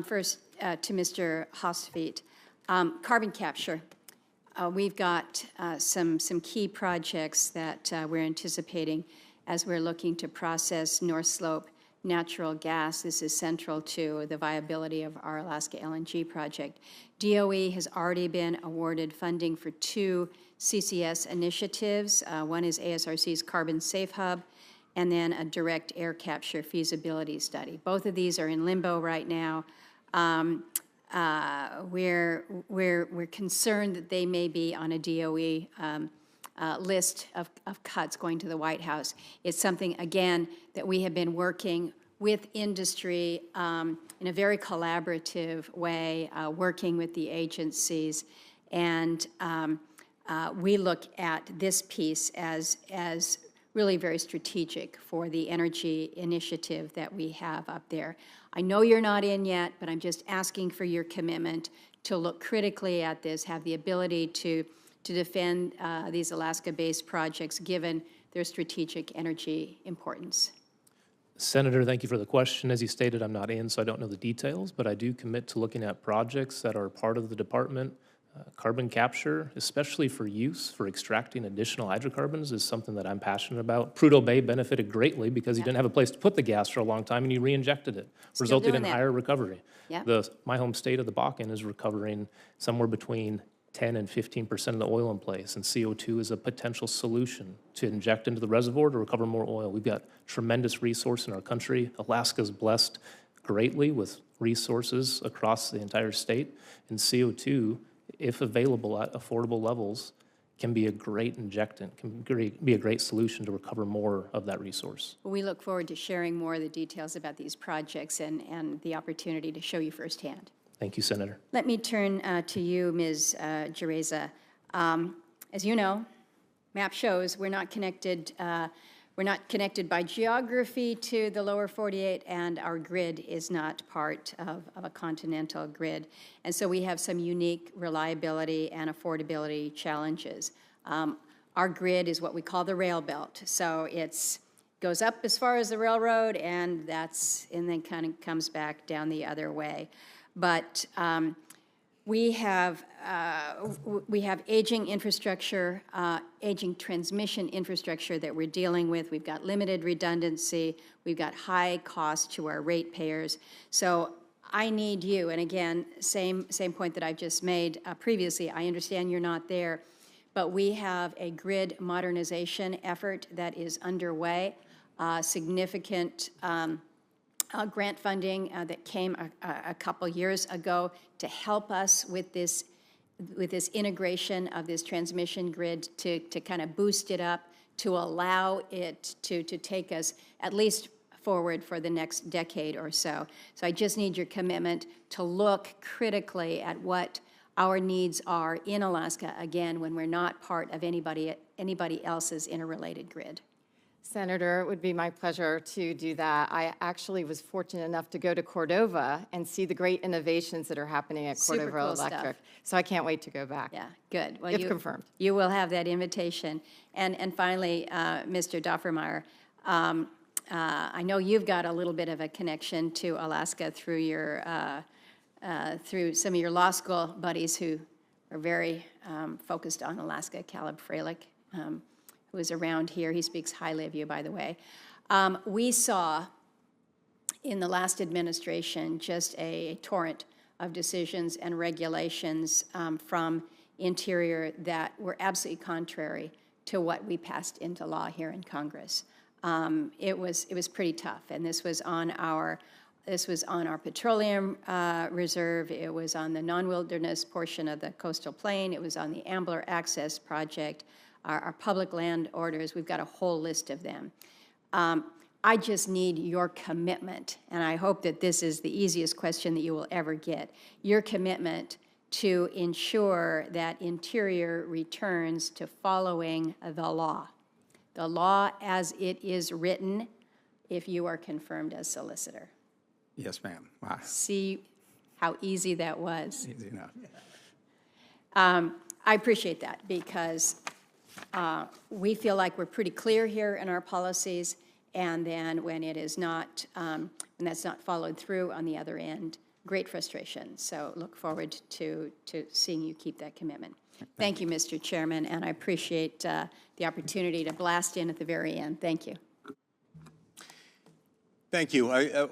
First, to Mr. Hosfeet, carbon capture. We've got some key projects that we're anticipating as we're looking to process North Slope natural gas. This is central to the viability of our Alaska LNG project. DOE has already been awarded funding for 2 CCS initiatives. One is ASRC's Carbon Safe Hub, and then a direct air capture feasibility study. Both of these are in limbo right now. We're concerned that they may be on a DOE list of cuts going to the White House. It's something, again, that we have been working with industry in a very collaborative way, working with the agencies, and we look at this piece as really very strategic for the energy initiative that we have up there. I know you're not in yet, but I'm just asking for your commitment to look critically at this, have the ability to defend these Alaska-based projects given their strategic energy importance. Senator, thank you for the question. As you stated, I'm not in, so I don't know the details, but I do commit to looking at projects that are part of the department. Carbon capture, especially for use for extracting additional hydrocarbons, is something that I'm passionate about. Prudhoe Bay benefited greatly because you didn't have a place to put the gas for a long time and you re-injected it, resulting in higher recovery. My home state of the Bakken is recovering somewhere between 10 and 15% of the oil in place, and CO2 is a potential solution to inject into the reservoir to recover more oil. We've got tremendous resource in our country. Alaska's blessed greatly with resources across the entire state, and CO2, if available at affordable levels, can be a great injectant, can be a great solution to recover more of that resource. We look forward to sharing more of the details about these projects and the opportunity to show you firsthand. Thank you, Senator. Let me turn to you, Ms. Jereza. As you know, map shows we're not connected by geography to the lower 48, and our grid is not part of a continental grid. And so we have some unique reliability and affordability challenges. Our grid is what we call the rail belt. So it goes up as far as the railroad, and then kind of comes back down the other way. But we have aging infrastructure, aging transmission infrastructure that we're dealing with. We've got limited redundancy. We've got high cost to our ratepayers. So I need you, and again, same point that I've just made previously. I understand you're not there, but we have a grid modernization effort that is underway, significant grant funding that came a couple years ago to help us with this integration of this transmission grid to kind of boost it up, to allow it to take us at least forward for the next decade or so. So I just need your commitment to look critically at what our needs are in Alaska, again, when we're not part of anybody else's interrelated grid. Senator, it would be my pleasure to do that. I actually was fortunate enough to go to Cordova and see the great innovations that are happening at Cordova Super cool Electric. stuff. So I can't wait to go back. Yeah, good. Well, if confirmed. You will have that invitation. And finally, Mr. Doffermeyer, I know you've got a little bit of a connection to Alaska through through some of your law school buddies who are very focused on Alaska. Caleb Freilich, who is around here. He speaks highly of you, by the way. We saw in the last administration just a torrent of decisions and regulations from Interior that were absolutely contrary to what we passed into law here in Congress. It was pretty tough, and this was on our petroleum reserve. It was on the non-wilderness portion of the coastal plain. It was on the Ambler Access Project. Our public land orders, we've got a whole list of them. I just need your commitment, and I hope that this is the easiest question that you will ever get, your commitment to ensure that Interior returns to following the law as it is written if you are confirmed as solicitor. Yes, ma'am. Wow. See how easy that was. Easy enough. I appreciate that because we feel like we're pretty clear here in our policies, and then when it is not, when that's not followed through on the other end, great frustration. So look forward to seeing you keep that commitment. Thank you, Mr. Chairman, and I appreciate the opportunity to blast in at the very end. Thank you. Thank you.